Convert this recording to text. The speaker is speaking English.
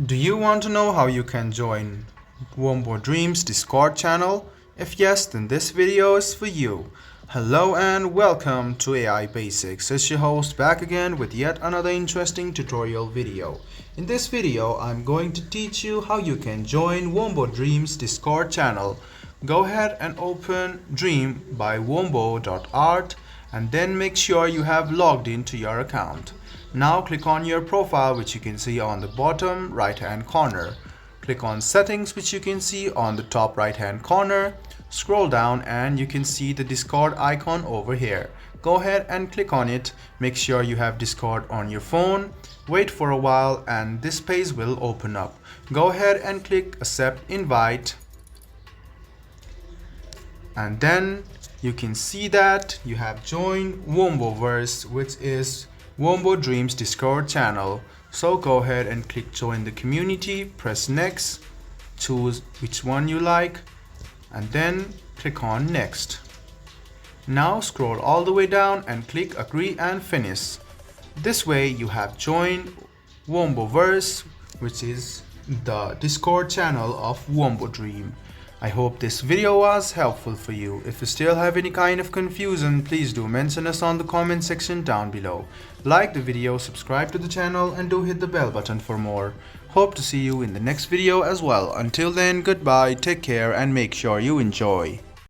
Do you want to know how you can join Wombo Dreams Discord channel? If yes, then this video is for you. Hello and welcome to AI Basics. It's your host back again with yet another interesting tutorial video. In this video, I'm going to teach you how you can join Wombo Dreams Discord channel. Go ahead and open Dream by Wombo.art and then make sure you have logged into your account. Now click on your profile, which you can see on the bottom right hand corner. Click on settings, which you can see on the top right hand corner. Scroll down and you can see the Discord icon over here. Go ahead and click on it. Make sure you have Discord on your phone. Wait for a while and this page will open up. Go ahead and click accept invite. And then you can see that you have joined Womboverse, which is Wombo Dreams Discord channel. So go ahead and click join the community, press next, choose which one you like, and then click on next. Now scroll all the way down and click agree and finish. This way you have joined Womboverse, which is the Discord channel of Wombo Dream. I hope this video was helpful for you. If you still have any kind of confusion, please do mention us on the comment section down below. Like the video, subscribe to the channel, and do hit the bell button for more. Hope to see you in the next video as well. Until then, goodbye, take care, and make sure you enjoy.